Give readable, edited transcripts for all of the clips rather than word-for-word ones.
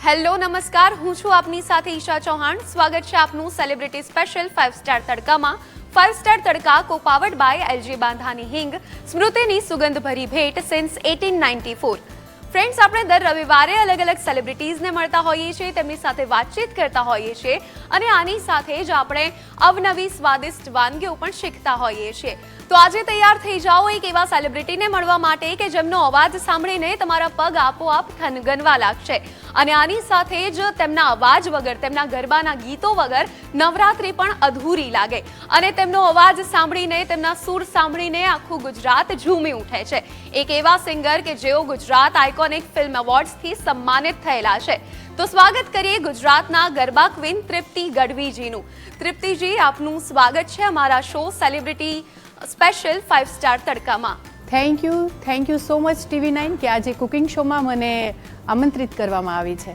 Hello નમસ્કાર, હું છું આપની સાથે ઈશા ચૌહાણ. સ્વાગત છે આપનું સેલિબ્રિટી સ્પેશિયલ 5 સ્ટાર તડકામાં. 5 star Tadka co powered by LG બાંધાની હિંગ, સ્મૃતિની સુગંધભરી ભેટ સિન્સ 1894. ફ્રેન્ડ્સ, આપણે દર રવિવારે અલગ અલગ સેલિબ્રિટીઝને મળતા હોઈએ છીએ, તેમની સાથે વાતચીત કરતા હોઈએ છીએ અને આની સાથે જ આપણે અવનવી સ્વાદિષ્ટ વાનગીઓ પણ શીખતા હોઈએ છીએ. તો આજે તૈયાર થઈ જાઓ એક એવા સેલિબ્રિટીને મળવા માટે કે જેમનો અવાજ સાંભળીને તમારા પગ આપોઆપ થનગનવા લાગશે અને આની સાથે જ તેમના અવાજ વગર, તેમના ગરબાના ગીતો વગર નવરાત્રિ પણ અધૂરી લાગે અને તેમનો અવાજ સાંભળીને, તેમના સૂર સાંભળીને આખું ગુજરાત ઝૂમી ઉઠે છે. એક એવા સિંગર કે જેઓ ગુજરાત આઇકોનિક ફિલ્મ એવોર્ડ્સથી સન્માનિત થયેલા છે. તો સ્વાગત કરીએ ગુજરાતના ગરબા ક્વીન તૃપ્તિ ગઢવીજીનું. તૃપ્તિજી, આપનું સ્વાગત છે અમારા શો સેલિબ્રિટી સ્પેશિયલ 5 સ્ટાર તડકામાં. Thank you so much TV9 કે આજે કુકિંગ શોમાં મને આમંત્રિત કરવામાં આવી છે.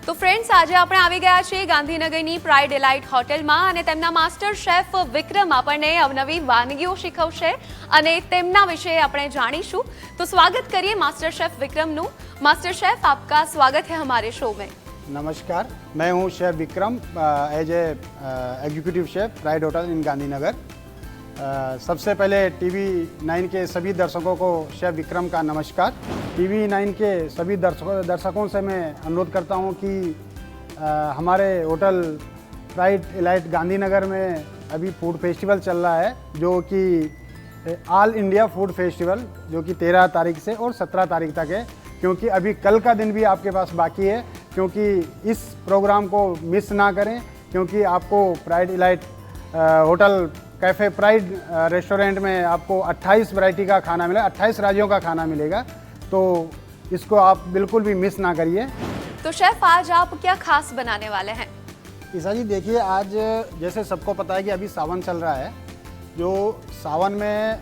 તો ફ્રેન્ડ્સ, આજે આપણે આવી ગયા છીએ ગાંધીનગરની પ્રાઇડ ડિલાઇટ હોટેલમાં અને તેમના માસ્ટર શેફ વિક્રમ આપણને અવનવી વાનગીઓ શીખવશે અને તેમના વિશે આપણે જાણીશું. તો સ્વાગત કરીએ मास्टर शेफ विक्रमનું. मास्टर शेफ, आपका स्वागत है हमारे शो में. नमस्कार, मैं हूँ chef Vikram as a executive chef Pride hotel in Gandhinagar. सबसे पहले TV9 के सभी दर्शकों को शेफ विक्रम का नमस्कार. TV9 के सभी दर्शकों से मैं अनुरोध करता हूँ कि हमारे होटल प्राइड इलाइट गांधीनगर में अभी फूड फेस्टिवल चल रहा है, जो कि ऑल इंडिया फूड फेस्टिवल, जो कि 13 तारीख से और 17 तारीख तक है. क्योंकि अभी कल का दिन भी आपके पास बाकी है, क्योंकि इस प्रोग्राम को मिस ना करें, क्योंकि आपको pride elite hotel cafe pride restaurant में आपको 28 वैरायटी का खाना मिलेगा, 28 राज्यों का खाना मिलेगा. तो इसको आप बिल्कुल भी मिस ना करिए. तो शेफ, आज आप क्या खास बनाने वाले हैं? ईशा जी, देखिए, आज जैसे सबको पता है कि अभी सावन चल रहा है. जो सावन में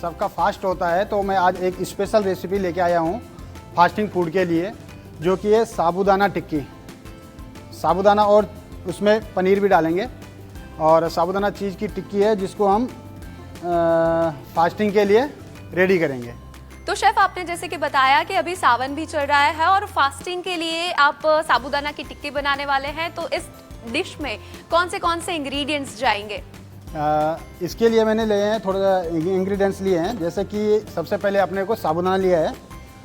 सबका फास्ट होता है, तो मैं आज एक स्पेशल रेसिपी लेके आया हूँ फास्टिंग फूड के लिए, जो कि है साबूदाना टिक्की. साबूदाना और उसमें पनीर भी डालेंगे और साबूदाना चीज़ की टिक्की है, जिसको हम फास्टिंग के लिए रेडी करेंगे. तो शेफ, आपने जैसे कि बताया कि अभी सावन भी चल रहा है और फास्टिंग के लिए आप साबूदाना की टिक्की बनाने वाले हैं, तो इस डिश में कौन से इंग्रेडिएंट्स जाएंगे? इसके लिए मैंने लिए हैं, थोड़ा इंग्रेडिएंट्स लिए हैं. जैसे कि सबसे पहले अपने को साबूदाना लिया है,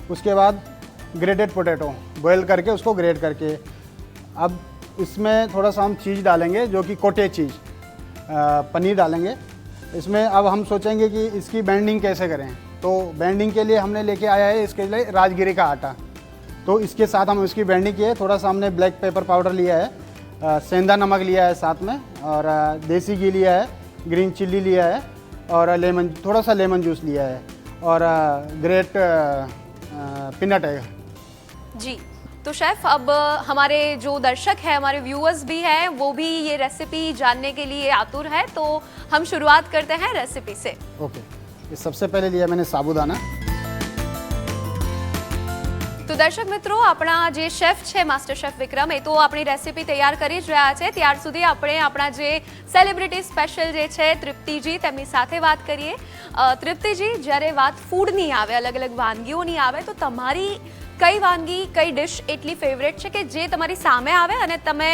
उसके बाद ग्रेटेड पोटैटो बॉयल करके उसको ग्रेट करके, अब इसमें थोड़ा सा हम चीज़ डालेंगे, जो कि कॉटेज चीज़, पनीर डालेंगे इसमें. अब हम सोचेंगे कि इसकी बैंडिंग कैसे करें, तो बैंडिंग के लिए हमने लेके आया है इसके लिए राजगिरी का आटा. तो इसके साथ हम इसकी बैंडिंग किए. थोड़ा सा हमने ब्लैक पेपर पाउडर लिया है, सेंधा नमक लिया है साथ में, और देसी घी लिया है, ग्रीन चिल्ली लिया है, और लेमन, थोड़ा सा लेमन जूस लिया है, और ग्रेट पीनट है जी. तो शेफ, अब हमारे जो दर्शक हैं, हमारे व्यूअर्स भी हैं, वो भी ये रेसिपी जानने के लिए आतुर है. तो हम शुरुआत करते हैं रेसिपी से. ओके. ये सबसे पहले लिया मैंने साबूदाना. તો દર્શક મિત્રો, આપણા જે શેફ છે માસ્ટર શેફ વિક્રમ, એ તો આપણી રેસીપી તૈયાર કરી જ રહ્યા છે. ત્યાર સુધી આપણે આપણા જે સેલિબ્રિટી સ્પેશિયલ જે છે તૃપ્તિજી, તેમની સાથે વાત કરીએ. તૃપ્તિજી, જ્યારે વાત ફૂડની આવે, અલગ અલગ વાનગીઓની આવે, તો તમારી કઈ વાનગી, કઈ ડિશ એટલી ફેવરેટ છે કે જે તમારી સામે આવે અને તમે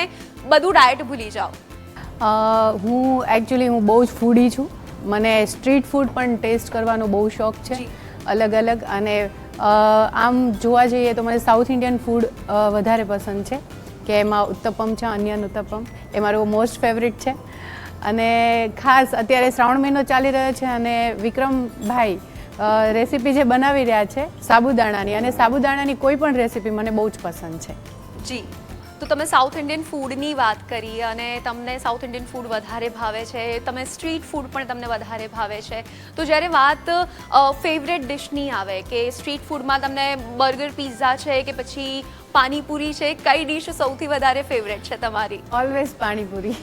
બધું ડાયટ ભૂલી જાઓ? હું બહુ જ ફૂડી છું. મને સ્ટ્રીટ ફૂડ પણ ટેસ્ટ કરવાનો બહુ શોખ છે, અલગ અલગ. અને આમ જોવા જઈએ તો મને સાઉથ ઇન્ડિયન ફૂડ વધારે પસંદ છે, કે એમાં ઉત્તપમ છે, અનિયન ઉત્તપમ, એ મારો મોસ્ટ ફેવરિટ છે. અને ખાસ અત્યારે શ્રાવણ મહિનો ચાલી રહ્યો છે અને વિક્રમભાઈ રેસીપી જે બનાવી રહ્યા છે સાબુદાણાની, અને સાબુદાણાની કોઈ પણ રેસીપી મને બહુ જ પસંદ છે. જી. તો તમે સાઉથ ઇન્ડિયન ફૂડની વાત કરી અને તમને સાઉથ ઇન્ડિયન ફૂડ વધારે ભાવે છે, તમે સ્ટ્રીટ ફૂડ પણ તમને વધારે ભાવે છે. તો જ્યારે વાત ફેવરેટ ડિશની આવે, કે સ્ટ્રીટ ફૂડમાં તમને બર્ગર, પિઝા છે કે પછી પાણીપુરી છે, કઈ ડિશ સૌથી વધારે ફેવરેટ છે તમારી? ઓલવેઝ પાણીપુરી.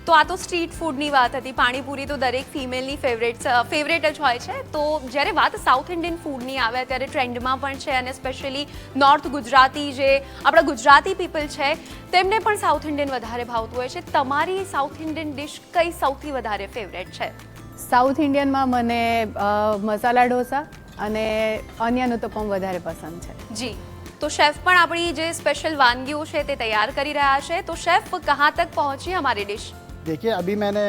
તો આ તો સ્ટ્રીટ ફૂડની વાત હતી. પાણીપુરી તો દરેક ફિમેલની ફેવરેટ જ હોય છે. તો જ્યારે વાત સાઉથ ઇન્ડિયન ફૂડની આવે, અત્યારે ટ્રેન્ડમાં પણ છે, અને સ્પેશિયલી નોર્થ ગુજરાતી, જે આપણા ગુજરાતી પીપલ છે, તેમને પણ સાઉથ ઇન્ડિયન વધારે ભાવતું હોય છે. તમારી સાઉથ ઇન્ડિયન ડિશ કઈ સૌથી વધારે ફેવરેટ છે? સાઉથ ઇન્ડિયનમાં મને મસાલા ઢોસા અને ઓનિયન ઉત્તપમ વધારે પસંદ છે. જી. તો શેફ પણ આપણી જે સ્પેશિयल વાનગીઓ છે તે તૈયાર કરી રહ્યા છે. તો શેફ कहाँ तक पहुंची हमारी डिश? देखिए अभी मैंने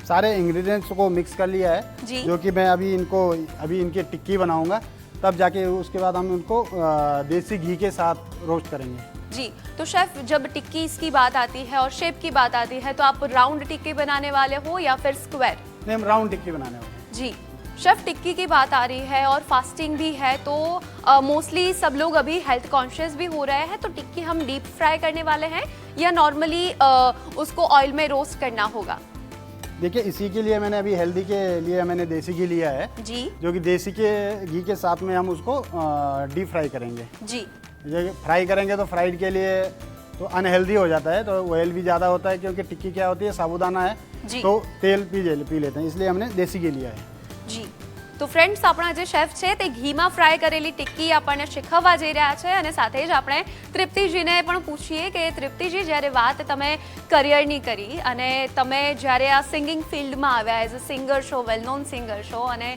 सारे इंग्रेडिएंट्स को मिक्स कर लिया है जी. जो कि मैं अभी इनकी टिक्की बनाऊंगा, तब जाके उसके बाद हम उनको देसी घी के साथ रोस्ट करेंगे. जी, तो शेफ जब टिक्की की बात आती है और शेप की बात आती है तो आप राउंड टिक्की बनाने वाले हो या फिर स्क्वायर? नहीं, हम राउंड टिक्की बनाने वाले हैं. जी, शेफ टिक्की की बात आ रही है और फास्टिंग भी है, तो मोस्टली सब लोग अभी हेल्थ कॉन्शियस भी हो रहे हैं, तो टिक्की हम डीप फ्राई करने वाले हैं या नॉर्मली उसको ऑयल में रोस्ट करना होगा? देखिए इसी के लिए मैंने अभी हेल्दी के लिए मैंने देसी घी लिया है जी. जो कि देसी के घी के साथ में हम उसको डीप फ्राई करेंगे. जी. जब फ्राई करेंगे तो फ्राइड के लिए तो अनहेल्दी हो जाता है, तो ऑयल भी ज़्यादा होता है क्योंकि टिक्की क्या होती है साबुदाना है जी. तो तेल पी लेते हैं, इसलिए हमने देसी घी लिया है. જી, તો ફ્રેન્ડ્સ આપણા જે શેફ છે તે ઘીમાં ફ્રાય કરેલી ટિક્કી આપણને શીખવવા જઈ રહ્યા છે અને સાથે જ આપણે તૃપ્તિજીને પણ પૂછીએ કે તૃપ્તિજી, જ્યારે વાત તમે કરિયરની કરી અને તમે જ્યારે આ સિંગિંગ ફિલ્ડમાં આવ્યા એઝ અ સિંગર છો, વેલ નોન સિંગર છો, અને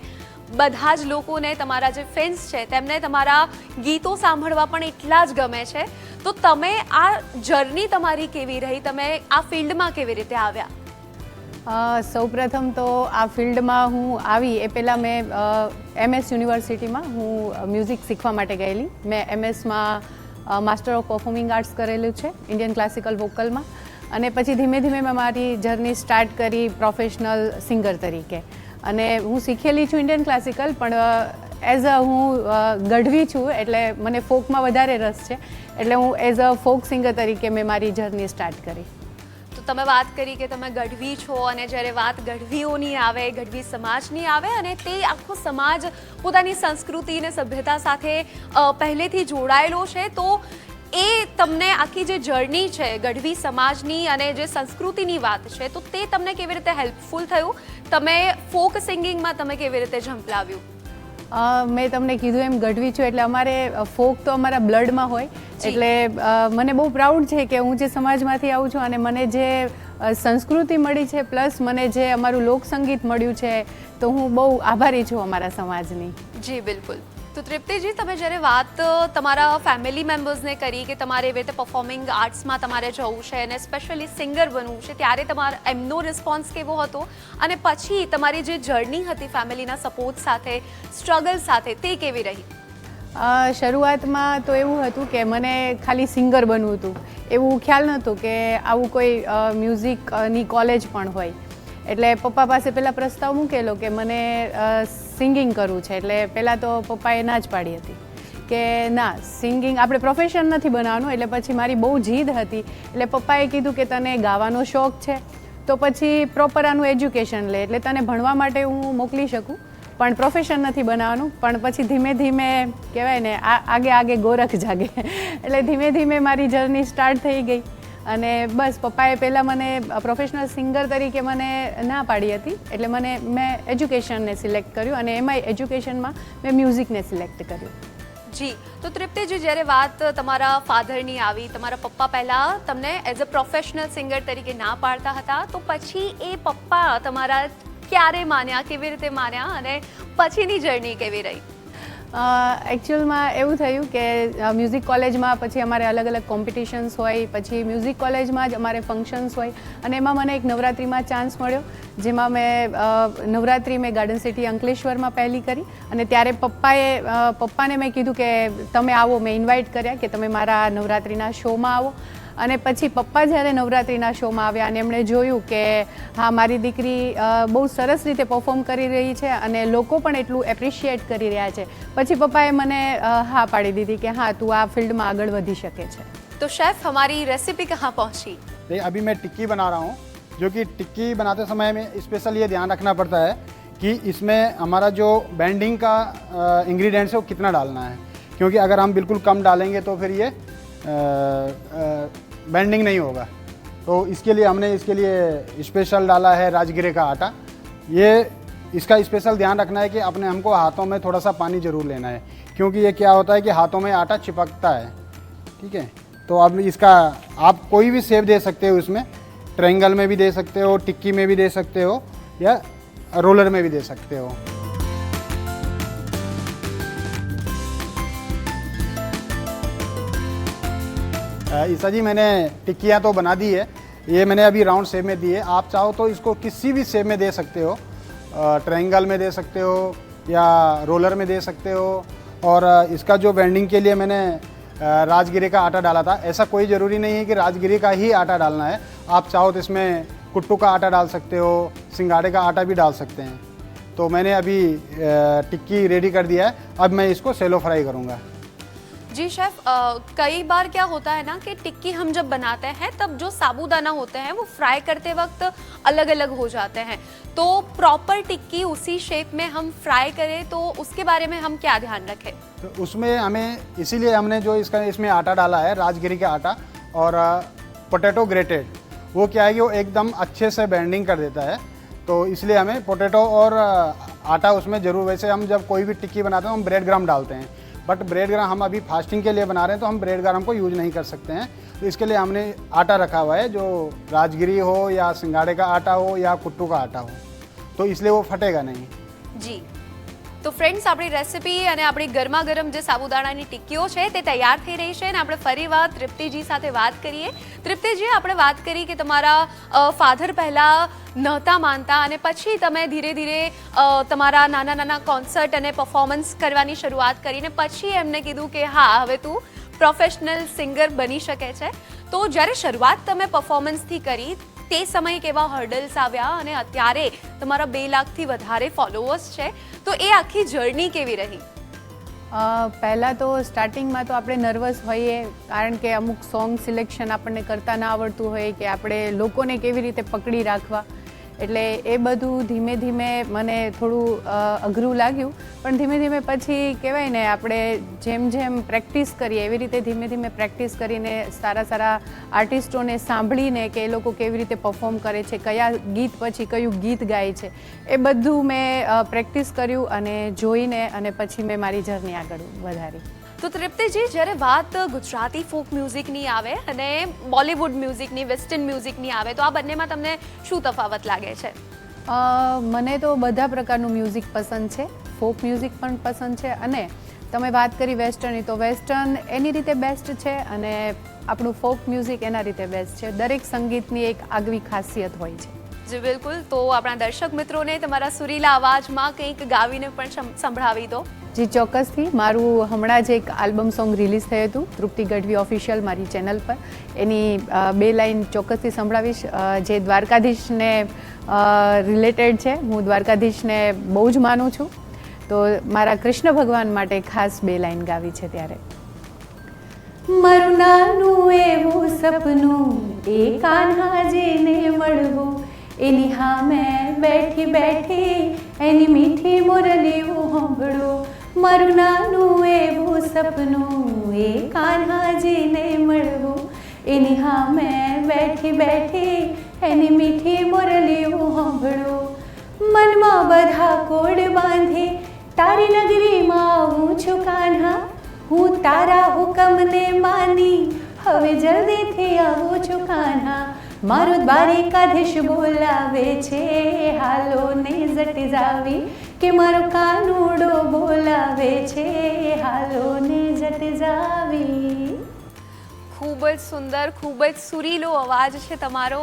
બધા જ લોકોને તમારા જે ફેન્સ છે તેમને તમારા ગીતો સાંભળવા પણ એટલા જ ગમે છે, તો તમે આ જર્ની તમારી કેવી રહી? તમે આ ફિલ્ડમાં કેવી રીતે આવ્યા? સૌપ્રથમ તો આ ફિલ્ડમાં હું આવી એ પહેલાં મેં MS યુનિવર્સિટીમાં હું મ્યુઝિક શીખવા માટે ગયેલી. મેં MSમાં માસ્ટર ઓફ પરફોર્મિંગ આર્ટ્સ કરેલું છે ઇન્ડિયન ક્લાસિકલ વોકલમાં, અને પછી ધીમે ધીમે મેં મારી જર્ની સ્ટાર્ટ કરી પ્રોફેશનલ સિંગર તરીકે. અને હું શીખેલી છું ઇન્ડિયન ક્લાસિકલ, પણ એઝ અ હું ગઢવી છું એટલે મને ફોકમાં વધારે રસ છે, એટલે હું એઝ અ ફોક સિંગર તરીકે મેં મારી જર્ની સ્ટાર્ટ કરી. તો તમે વાત કરી કે તમે ગઢવી છો, અને જ્યારે વાત ગઢવીઓની આવે, ગઢવી સમાજની આવે, અને તે આખો સમાજ પોતાની સંસ્કૃતિ અને સભ્યતા સાથે પહેલેથી જોડાયેલો છે, તો એ તમને આખી જે જર્ની છે ગઢવી સમાજની અને જે સંસ્કૃતિની વાત છે, તો તે તમને કેવી રીતે હેલ્પફુલ થયું? તમે ફોક સિંગિંગમાં તમે કેવી રીતે ઝંપલાવ્યું? મેં તમને કીધું એમ ગઢવી છું એટલે અમારે ફોક તો અમારા બ્લડમાં હોય, એટલે મને બહુ પ્રાઉડ છે કે હું જે સમાજમાંથી આવું છું અને મને જે સંસ્કૃતિ મળી છે પ્લસ મને જે અમારું લોકસંગીત મળ્યું છે, તો હું બહુ આભારી છું અમારા સમાજની. જી બિલકુલ. તો તૃપ્તિજી, તમે જ્યારે વાત તમારા ફેમિલી મેમ્બર્સને કરી કે તમારે એવી રીતે પરફોર્મિંગ આર્ટ્સમાં તમારે જવું છે અને સ્પેશિયલી સિંગર બનવું છે, ત્યારે તમારો એમનો રિસ્પોન્સ કેવો હતો? અને પછી તમારી જે જર્ની હતી ફેમિલીના સપોર્ટ સાથે, સ્ટ્રગલ સાથે, તે કેવી રહી? શરૂઆતમાં તો એવું હતું કે મને ખાલી સિંગર બનવું હતું, એવું ખ્યાલ નહોતું કે આવું કોઈ મ્યુઝિકની કોલેજ પણ હોય. એટલે પપ્પા પાસે પહેલાં પ્રસ્તાવ મૂકેલો કે મને સિંગિંગ કરવું છે, એટલે પહેલાં તો પપ્પાએ ના જ પાડી હતી કે ના, સિંગિંગ આપણે પ્રોફેશન નથી બનાવવાનું. એટલે પછી મારી બહુ જીદ હતી, એટલે પપ્પાએ કીધું કે તને ગાવાનો શોખ છે તો પછી પ્રોપર આનું એજ્યુકેશન લે, એટલે તને ભણવા માટે હું મોકલી શકું પણ પ્રોફેશન નથી બનાવવાનું. પણ પછી ધીમે ધીમે કહેવાય ને આગે ગોરખ જાગે, એટલે ધીમે ધીમે મારી જર્ની સ્ટાર્ટ થઈ ગઈ. અને બસ પપ્પાએ પહેલાં મને પ્રોફેશનલ સિંગર તરીકે મને ના પાડી હતી, એટલે મેં એજ્યુકેશનને સિલેક્ટ કર્યું અને એમાંય એજ્યુકેશનમાં મેં મ્યુઝિકને સિલેક્ટ કર્યું. જી, તો તૃપ્તિજી, જ્યારે વાત તમારા ફાધરની આવી, તમારા પપ્પા પહેલાં તમને એઝ અ પ્રોફેશનલ સિંગર તરીકે ના પાડતા હતા, તો પછી એ પપ્પા તમારા ક્યારે માન્યા, કેવી રીતે માન્યા, અને પછીની જર્ની કેવી રહી? એકચ્યુઅલમાં એવું થયું કે મ્યુઝિક કોલેજમાં પછી અમારે અલગ અલગ કોમ્પિટિશન્સ હોય, પછી મ્યુઝિક કોલેજમાં જ અમારે ફંક્શન્સ હોય, અને એમાં મને એક નવરાત્રિમાં ચાન્સ મળ્યો, જેમાં મેં નવરાત્રિ મેં ગાર્ડન સિટી અંકલેશ્વરમાં પહેલી કરી. અને ત્યારે પપ્પાને મેં કીધું કે તમે આવો, મેં ઇન્વાઇટ કર્યા કે તમે મારા નવરાત્રિના શોમાં આવો. અને પછી પપ્પા જ્યારે નવરાત્રિના શોમાં આવ્યા અને એમણે જોયું કે હા, મારી દીકરી બહુ સરસ રીતે પરફોર્મ કરી રહી છે અને લોકો પણ એટલું એપ્રિશિએટ કરી રહ્યા છે, પછી પપ્પાએ મને હા પાડી દીધી કે હા, તું આ ફિલ્ડમાં આગળ વધી શકે છે. તો शेफ, हमारी रेसिपी कहाँ पहुँची? अभी मैं टिक्की बना रहा हूँ, जो कि टिक्की बनाते समय में स्पेशल ये ध्यान रखना पड़ता है कि इसमें हमारा जो बैंडिंग का इंग्रेडिएंट्स है वो कितना डालना है, क्योंकि अगर हम बिल्कुल कम डालेंगे तो फिर ये बैंडिंग नहीं होगा. तो इसके लिए हमने स्पेशल डाला है राजगिरे का आटा. ये इसका स्पेशल ध्यान रखना है कि हमको हाथों में थोड़ा सा पानी ज़रूर लेना है, क्योंकि ये क्या होता है कि हाथों में आटा चिपकता है. ठीक है, तो अब इसका आप कोई भी शेप दे सकते हो, इसमें ट्रायंगल में भी दे सकते हो, टिक्की में भी दे सकते हो, या रोलर में भी दे सकते हो. ईसा जी, मैंने टिक्कियाँ तो बना दी है, ये मैंने अभी राउंड शेप में दी है। आप चाहो तो इसको किसी भी शेप में दे सकते हो, ट्रायंगल में दे सकते हो या रोलर में दे सकते हो। और इसका जो वेंडिंग के लिए मैंने राजगिरी का आटा डाला था, ऐसा कोई ज़रूरी नहीं है कि राजगिरी का ही आटा डालना है। आप चाहो तो इसमें कुट्टू का आटा डाल सकते हो, सिंगाड़े का आटा भी डाल सकते हैं। तो मैंने अभी टिक्की रेडी कर दिया है, अब मैं इसको सेलो फ्राई करूँगा। जी शेफ, कई बार क्या होता है ना कि टिक्की हम जब बनाते हैं तब जो साबूदाना होते हैं वो फ्राई करते वक्त अलग अलग हो जाते हैं, तो प्रॉपर टिक्की उसी शेप में हम फ्राई करें तो उसके बारे में हम क्या ध्यान रखें? तो उसमें हमें, इसीलिए हमने जो इसमें आटा डाला है, राजगिरी का आटा और पोटैटो ग्रेटेड, वो क्या है कि वो एकदम अच्छे से बेंडिंग कर देता है। तो इसलिए हमें पोटैटो और आटा उसमें ज़रूर, वैसे हम जब कोई भी टिक्की बनाते हैं हम ब्रेड ग्राम डालते हैं, बट ब्रेड ग्राम हम अभी फास्टिंग के लिए बना रहे हैं तो हम ब्रेड ग्राम को यूज नहीं कर सकते हैं। तो इसके लिए हमने आटा रखा हुआ है, जो राजगिरी हो या सिंगाड़े का आटा हो या कुट्टू का आटा हो, तो इसलिए वो फटेगा नहीं। જી, તો ફ્રેન્ડ્સ, આપણી રેસિપી અને આપણી ગરમા ગરમ જે સાબુદાણાની ટિક્કીઓ છે તે તૈયાર થઈ રહી છે અને આપણે ફરીવાર તૃપ્તિજી સાથે વાત કરીએ. તૃપ્તિજી, આપણે વાત કરી કે તમારા ફાધર પહેલાં નહોતા માનતા અને પછી તમે ધીરે ધીરે તમારા નાના નાના કોન્સર્ટ અને પરફોર્મન્સ કરવાની શરૂઆત કરીને પછી એમને કીધું કે હા, હવે તું પ્રોફેશનલ સિંગર બની શકે છે. તો જ્યારે શરૂઆત તમે પરફોર્મન્સથી કરી તે સમયે કેવા હર્ડલ્સ આવ્યા અને અત્યારે તમારા 2 લાખથી વધારે ફોલોઅર્સ છે, તો એ આખી જર્ની કેવી રહી? પહેલાં તો સ્ટાર્ટિંગમાં તો આપણે નર્વસ હોઈએ, કારણ કે અમુક સોંગ સિલેક્શન આપણને કરતા ના આવડતું હોય કે આપણે લોકોને કેવી રીતે પકડી રાખવા, એટલે એ બધું ધીમે ધીમે મને થોડું અઘરું લાગ્યું. પણ ધીમે ધીમે પછી કહેવાય ને, આપણે જેમ જેમ પ્રેક્ટિસ કરીએ એવી રીતે ધીમે ધીમે પ્રેક્ટિસ કરીને સારા સારા આર્ટિસ્ટોને સાંભળીને કે એ લોકો કેવી રીતે પરફોર્મ કરે છે, કયા ગીત પછી કયું ગીત ગાય છે, એ બધું મેં પ્રેક્ટિસ કર્યું અને જોઈને અને પછી મેં મારી જર્ની આગળ વધારી. તો તૃપ્તિજી, જ્યારે વાત ગુજરાતી ફોક મ્યુઝિકની આવે અને બોલિવૂડ મ્યુઝિકની, વેસ્ટર્ન મ્યુઝિકની આવે, તો આ બંનેમાં તમને શું તફાવત લાગે છે? મને તો બધા પ્રકારનું મ્યુઝિક પસંદ છે, ફોક મ્યુઝિક પણ પસંદ છે, અને તમે વાત કરી વેસ્ટર્નની, તો વેસ્ટર્ન એની રીતે બેસ્ટ છે અને આપણું ફોક મ્યુઝિક એના રીતે બેસ્ટ છે. દરેક સંગીતની એક આગવી ખાસિયત હોય છે. જી બિલકુલ. તો આપણા દર્શક મિત્રોને તમારા સુરીલા અવાજમાં કંઈક ગાવીને પણ સંભળાવી દો. જી ચોક્કસથી. મારું હમણાં જ એક આલ્બમ સોંગ રિલીઝ થયું હતું તૃપ્તિ ગઢવી ઓફિશિયલ મારી ચેનલ પર, એની 2 લાઈન ચોક્કસથી સંભળાવીશ જે દ્વારકાધીશને રિલેટેડ છે. હું દ્વારકાધીશને બહુ જ માનું છું, તો મારા કૃષ્ણ ભગવાન માટે ખાસ 2 લાઈન ગાવી છે. ત્યારે મારું નાનું એવું સપનું એ કાન્હાજીને મળવું, એની સામે બેઠી બેઠી એની મીઠી મુરલીઓ સાંભળો. મારું નાનું એવું સપનું એ કાન્હાજીને મળવું, એની સામે બેઠી બેઠી એની મીઠી મુરલીઓ સાંભળો. મનમાં બધા કોડ બાંધી તારી નગરીમાં આવું છું કાન્હા, હું તારા હુકમને માની હવે જલ્દીથી આવું છું કાન્હા. મારો દ્વારિકાધીશ બોલાવે છે, હાલો ને જટ જાવી, કે મારો કાનુડો બોલાવે છે, હાલો ને જટ જાવી. ખૂબ જ સુંદર, ખૂબ જ સુરીલો અવાજ છે તમારો.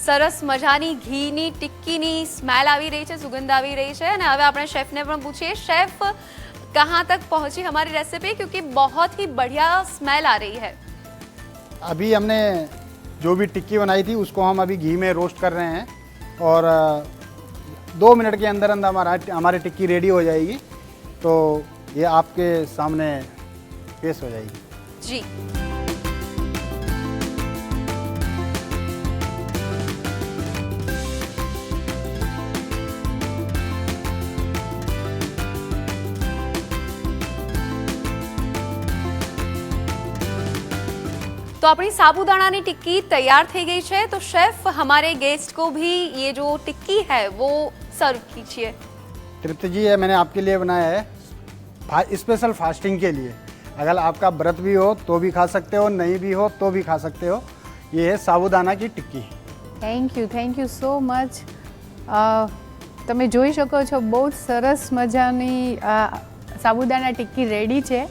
સરસ મજાની ઘીની ટિક્કીની સ્મેલ આવી રહી છે, સુગંધ આવી રહી છે. અને હવે આપણે शेफને પણ પૂછીએ, शेफ कहाँ तक पहुँची हमारी रेसिपी, क्योंकि बहुत ही बढ़िया स्मेल आ रही है. अभी हमने जो भी टिक्की बनाई थी उसको हम अभी घी में रोस्ट कर रहे हैं और 2 मिनट के अंदर अंदर हमारी टिक्की रेडी हो जाएगी, तो ये आपके सामने पेश हो जाएगी. जी. तो अपनी साबूदाना टिक्की तैयार થઈ ગઈ છે. तो शेफ हमारे गेस्ट को भी ये जो टिक्की है वो सर्व कीजिए. तृप्ति जी, ये मैंने आपके लिए बनाया है स्पेशल फास्टिंग के लिए. अगर आपका व्रत भी हो तो भी खा सकते हो, नहीं भी हो तो भी खा सकते हो. ये है साबूदाना की टिक्की. Thank you so much. તમે જોઈ શકો છો બહુ સરસ મજાની સાબુદાણા ટિક્કી રેડી છે.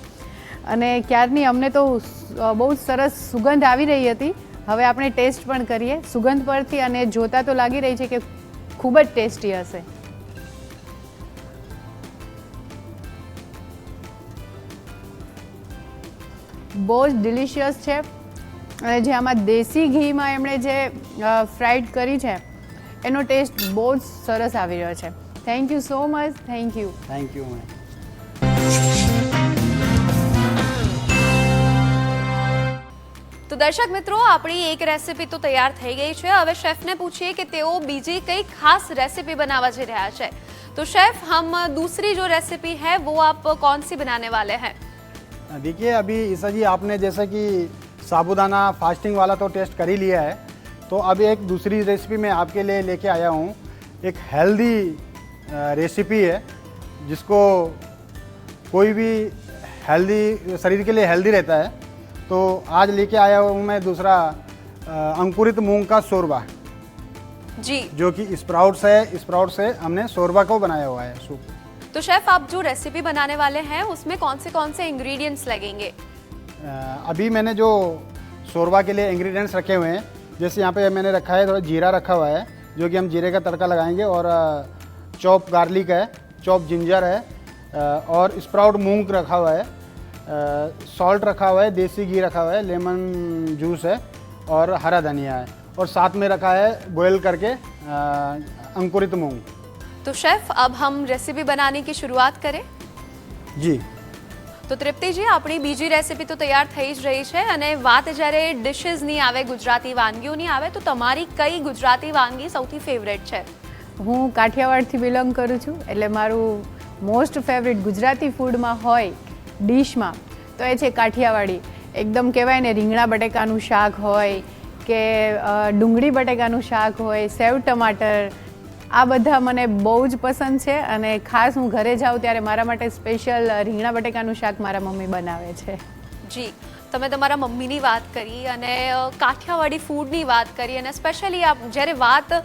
અને ક્યારની અમને તો બહુ સરસ સુગંધ આવી રહી હતી. હવે આપણે ટેસ્ટ પણ કરીએ સુગંધ પરથી, અને જોતા તો લાગી રહી છે કે ખૂબ જ ટેસ્ટી હશે. બહુ જ ડિલિશિયસ છે, અને જે આમાં દેશી ઘીમાં એમણે જે ફ્રાઈડ કરી છે એનો ટેસ્ટ બહુ જ સરસ આવી રહ્યો છે. Thank you so much. Thank you. Thank you ma'am. તો દર્શક મિત્રો, આપણી એક રેસીપી તો તૈયાર થઈ ગઈ છે. હવે શેફને પૂછીએ કે તેઓ બીજી કઈ ખાસ રેસીપી બનાવવા જઈ રહ્યા છે. तो शेफ, हम दूसरी जो रेसिपी है वो आप कौन सी बनाने वाले हैं? देखिए, अभी ईसा जी आपने जैसा कि साबूदाना फास्टिंग वाला तो टेस्ट कर ही लिया है, तो अब एक दूसरी रेसिपी मैं आपके लिए लेके आया हूँ. एक हेल्दी रेसिपी है जिसको कोई भी हेल्दी शरीर के लिए हेल्दी रहता है. तो आज लेके आया हूँ मैं दूसरा अंकुरित मूंग का शोरबा, जी, जो कि स्प्राउट्स है. स्प्राउट से हमने शोरबा को बनाया हुआ है सूप. तो शेफ, आप जो रेसिपी बनाने वाले हैं उसमें कौन से इंग्रेडिएंट्स लगेंगे? अभी मैंने जो शोरबा के लिए इंग्रेडिएंट्स रखे हुए हैं, जैसे यहाँ पे मैंने रखा है थोड़ा जीरा रखा हुआ है, जो कि हम जीरे का तड़का लगाएंगे, और चॉप गार्लिक है, चॉप जिंजर है, और स्प्राउट मूंग रखा हुआ है, सॉल्ट रखा हुआ है, देसी घी रखा हुआ है, लेमन जूस है, और हरा धनिया है, और साथ में रखा है बॉयल करके अंकुरित मूंग. तो शेफ, अब हम रेसिपी बनाने की शुरुआत करें. जी. તો તૃપ્તિજી, આપણી બીજી રેસિપી તો તૈયાર થઈ જ રહી છે, અને વાત જ્યારે ડિશિસની આવે, ગુજરાતી વાનગીઓની આવે, તો તમારી કઈ ગુજરાતી વાનગી સૌથી ફેવરેટ છે? હું કાઠિયાવાડથી બિલોંગ કરું છું, એટલે મારું મોસ્ટ ફેવરેટ ગુજરાતી ફૂડમાં હોય ડીશમાં તો એ છે કાઠિયાવાડી. એકદમ કહેવાય ને, રીંગણા બટેકાનું શાક હોય કે ડુંગળી બટેકાનું શાક હોય, સેવ ટમાટર, આ બધા મને બહુ જ પસંદ છે. અને ખાસ હું ઘરે જાઉં ત્યારે મારા માટે સ્પેશિયલ રીંગણા બટેકાનું શાક મારા મમ્મી બનાવે છે. જી, તમે તમારા મમ્મીની વાત કરી અને કાઠિયાવાડી ફૂડની વાત કરી, અને સ્પેશિયલી આપ જ્યારે વાત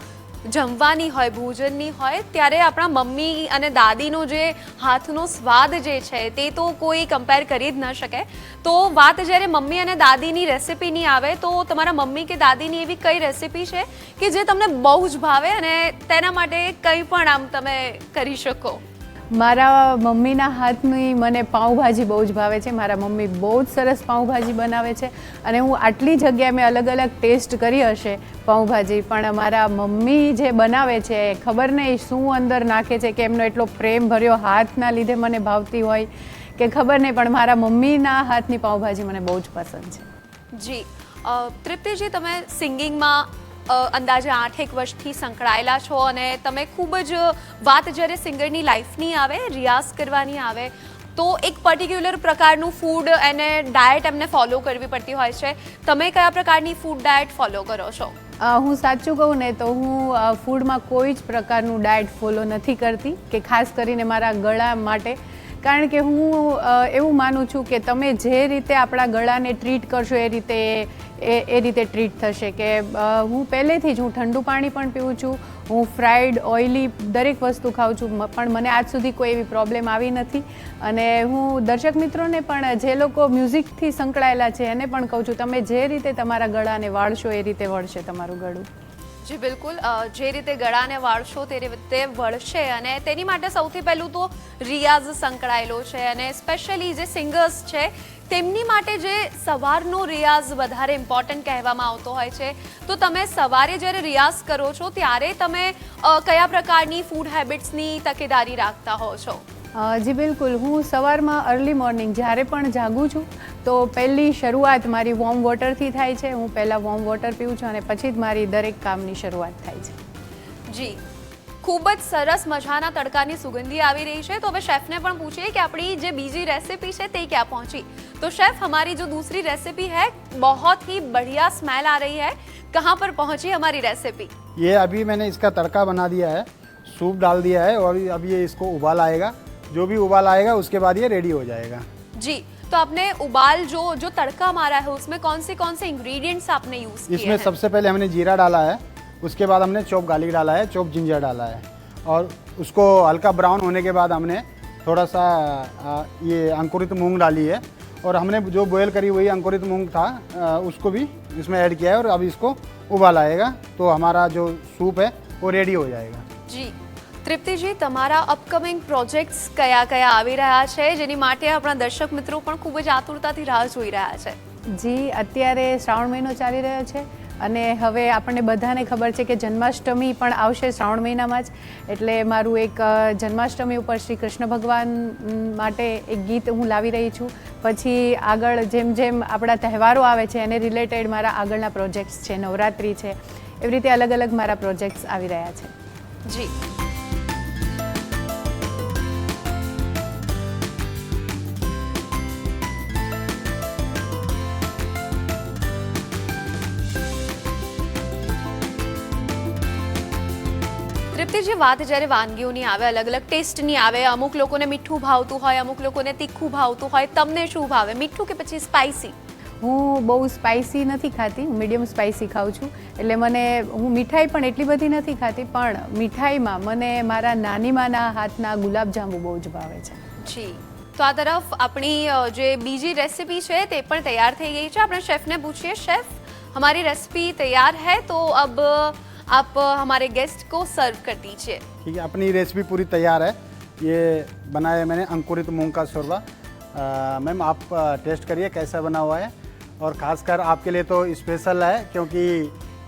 જમવાની હોય, ભોજનની હોય, ત્યારે આપણા મમ્મી અને દાદીનો જે હાથનો સ્વાદ જે છે તે તો કોઈ કમ્પેર કરી જ ન શકે. તો વાત જ્યારે મમ્મી અને દાદીની રેસિપીની આવે, તો તમારા મમ્મી કે દાદીની એવી કઈ રેસિપી છે કે જે તમને બહુ જ ભાવે અને તેના માટે કંઈ પણ આમ તમે કરી શકો? મારા મમ્મીના હાથની મને પાઉંભાજી બહુ જ ભાવે છે. મારા મમ્મી બહુ જ સરસ પાઉંભાજી બનાવે છે, અને હું આટલી જગ્યાએ મેં અલગ અલગ ટેસ્ટ કરી હશે પાઉંભાજી, પણ મારા મમ્મી જે બનાવે છે ખબર નહીં શું અંદર નાખે છે, કે એમનો એટલો પ્રેમ ભર્યો હાથના લીધે મને ભાવતી હોય કે ખબર નહીં, પણ મારા મમ્મીના હાથની પાઉંભાજી મને બહુ જ પસંદ છે. જી, તૃપ્તિજી, તમે સિંગિંગમાં અંદાજે 8-1 વર્ષથી સંકળાયેલા છો, અને તમે ખૂબ જ વાત જ્યારે સિંગરની લાઈફની આવે, રિયાઝ કરવાની આવે, તો એક પર્ટિક્યુલર પ્રકારનું ફૂડ અને ડાયટ એમને ફોલો કરવી પડતી હોય છે. તમે કયા પ્રકારની ફૂડ ડાયટ ફોલો કરો છો? હું સાચું કહું ને તો હું ફૂડમાં કોઈ જ પ્રકારનું ડાયટ ફોલો નથી કરતી, કે ખાસ કરીને મારા ગળા માટે. કારણ કે હું એવું માનું છું કે તમે જે રીતે આપણા ગળાને ટ્રીટ કરશો એ રીતે ટ્રીટ થશે. કે હું પહેલેથી જ ઠંડુ પાણી પણ પીવું છું, હું ફ્રાઈડ ઓઇલી દરેક વસ્તુ ખાઉં છું, પણ મને આજ સુધી કોઈ એવી પ્રોબ્લેમ આવી નથી. અને હું દર્શક મિત્રોને પણ, જે લોકો મ્યુઝિકથી સંકળાયેલા છે, એને પણ કહું છું, તમે જે રીતે તમારા ગળાને વાળશો એ રીતે વળશે તમારું ગળું. જી બિલકુલ, જે રીતે ગળાને વાળશો તે રીતે વળશે, અને તેની માટે સૌથી પહેલું તો રિયાઝ સંકળાયેલો છે. અને સ્પેશિયલી જે સિંગર્સ છે તેમની માટે જે સવારનો રિયાઝ વધારે ઇમ્પોર્ટન્ટ કહેવામાં આવતો હોય છે. તો તમે સવારે જ્યારે રિયાઝ કરો છો ત્યારે તમે કયા પ્રકારની ફૂડ હેબિટ્સની તકેદારી રાખતા હો છો? જી બિલકુલ, હું સવારમાં અર્લી મોર્નિંગ જ્યારે પણ જાગું છું તો પહેલી શરૂઆત મારી વોર્મ વોટરથી થાય છે. હું પહેલાં વોર્મ વોટર પીઉં છું, અને પછી જ મારી દરેક કામની શરૂઆત થાય છે. જી, ખૂબ જ સરસ મજાના તડકાની સુગંધી આવી રહી છે. તો હવે शेफને પણ પૂછીએ कि આપણી જે બીજી રેસિપી છે તે ક્યાં પહોંચી. तो शेफ, हमारी जो दूसरी रेसिपी है, बहुत ही बढ़िया स्मेल आ रही है, कहाँ पर पहुंची हमारी रेसिपी? ये अभी मैंने इसका तड़का बना दिया है, सूप डाल दिया है, और अभी ये इसको उबाल आएगा. जो भी उबाल आएगा उसके बाद ये रेडी हो जाएगा. जी, तो आपने उबाल जो तड़का मारा है उसमें कौन से इंग्रेडिएंट्स आपने यूज किए इसमें हैं? सबसे पहले हमने जीरा डाला है, उसके बाद हमने चॉप गार्लिक डाला है, चॉप जिंजर डाला है, और उसको हल्का ब्राउन होने के बाद हमने थोड़ा सा ये अंकुरित मूंग डाली है, और हमने जो बॉयल करी हुई अंकुरित मूंग था उसको भी इसमें ऐड किया है और अब इसको उबाल आएगा तो हमारा जो सूप है वो रेडी हो जाएगा। જી તૃપ્તિજી, તમારા અપકમિંગ પ્રોજેક્ટ્સ કયા કયા આવી રહ્યા છે જેની માટે આપણા દર્શક મિત્રો પણ ખૂબ જ આતુરતાથી રાહ જોઈ રહ્યા છે? જી, અત્યારે શ્રાવણ મહિનો ચાલી રહ્યો છે અને હવે આપણને બધાને ખબર છે કે જન્માષ્ટમી પણ આવશે શ્રાવણ મહિનામાં જ. એટલે મારું એક જન્માષ્ટમી ઉપર શ્રી કૃષ્ણ ભગવાન માટે એક ગીત હું લાવી રહી છું. પછી આગળ જેમ જેમ આપણા તહેવારો આવે છે એને રિલેટેડ મારા આગળના પ્રોજેક્ટ્સ છે, નવરાત્રિ છે, એવી રીતે અલગ અલગ મારા પ્રોજેક્ટ્સ આવી રહ્યા છે. જી તૃપ્તિજી, વાત જ્યારે વાનગીઓની આવે, અલગ અલગ ટેસ્ટની આવે, અમુક લોકોને મીઠું ભાવતું હોય, અમુક લોકોને તીખું ભાવતું હોય, તમને શું ભાવે, મીઠું કે પછી સ્પાઇસી? હું બહુ સ્પાઇસી નથી ખાતી, હું મીડિયમ સ્પાઇસી ખાઉં છું. એટલે હું મીઠાઈ પણ એટલી બધી નથી ખાતી, પણ મીઠાઈમાં મને મારા નાનીમાના હાથના ગુલાબજાંબુ બહુ જ ભાવે છે. જી, તો આ તરફ આપણી જે બીજી રેસિપી છે તે પણ તૈયાર થઈ ગઈ છે. આપણે શેફને પૂછીએ, શેફ हमारी रेसिपी तैयार है तो अब आप हमारे गेस्ट को सर्व कर दीजिए. ठीक है, अपनी रेसिपी पूरी तैयार है. ये बनाया है मैंने अंकुरित मूंग का शोरबा. मैम आप टेस्ट करिए कैसा बना हुआ है और ख़ासकर आपके लिए तो स्पेशल है क्योंकि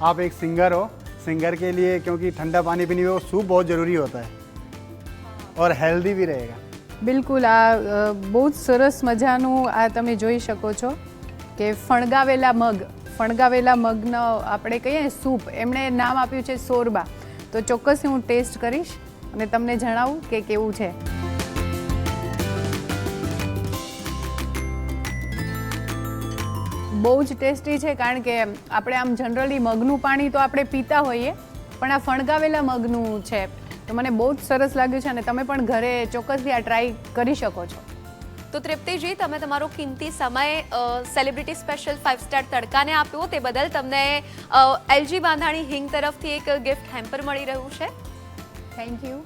आप एक सिंगर हो. सिंगर के लिए क्योंकि ठंडा पानी पीने में वो सूप बहुत ज़रूरी होता है और हेल्दी भी रहेगा. બિલકુલ, આ બહુ જ સરસ મજાનું આ તમે જોઈ શકો છો કે ફણગાવેલા મગનો આપણે કહીએ ને સૂપ, એમણે નામ આપ્યું છે શોરબા. તો ચોક્કસ હું ટેસ્ટ કરીશ અને તમને જણાવું કે કેવું છે. બહુ જ ટેસ્ટી છે, કારણ કે આપણે આમ જનરલી મગનું પાણી તો આપણે પીતા હોઈએ, પણ આ ફણગાવેલા મગનું છે તો મને બહુ જ સરસ લાગ્યું છે અને તમે પણ ઘરે ચોક્કસથી આ ટ્રાય કરી શકો છો. તો તૃપ્તિજી, તમે તમારો કિંમતી સમય સેલિબ્રિટી સ્પેશિયલ 5 સ્ટાર તડકાને આપ્યો તે બદલ તમને એલજી બાંધાણી હિંગ તરફથી એક ગિફ્ટ હેમ્પર મળી રહ્યું છે. Thank you.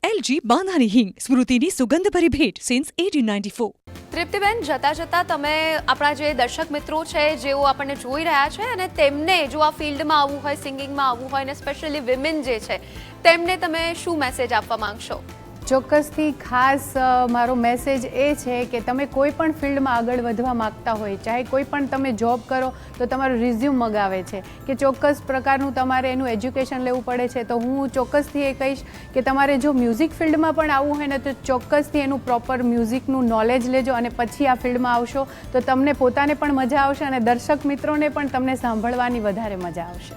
એલજી બાંધાણી હિંગ, સ્મૃતિની સુગંધભરી ભેટ સિન્સ 1894. તૃપ્તિબેન, જતા જતા તમે આપણા જે દર્શક મિત્રો છે જેઓ આપણને જોઈ રહ્યા છે અને તેમને જો આ ફિલ્ડમાં આવવું હોય, સિંગિંગમાં આવવું હોય અને સ્પેશિયલી વિમેન જે છે તેમને તમે શું મેસેજ આપવા માંગશો? ચોક્કસથી ખાસ મારો મેસેજ એ છે કે તમે કોઈ પણ ફિલ્ડમાં આગળ વધવા માગતા હોય, ચાહે કોઈ પણ તમે જોબ કરો તો તમારું રિઝ્યુમ મગાવે છે કે ચોક્કસ પ્રકારનું તમારે એનું એજ્યુકેશન લેવું પડે છે. તો હું ચોક્કસથી એ કહીશ કે તમારે જો મ્યુઝિક ફિલ્ડમાં પણ આવવું હોય ને તો ચોક્કસથી એનું પ્રોપર મ્યુઝિકનું નોલેજ લેજો અને પછી આ ફિલ્ડમાં આવશો તો તમને પોતાને પણ મજા આવશે અને દર્શક મિત્રોને પણ તમને સાંભળવાની વધારે મજા આવશે.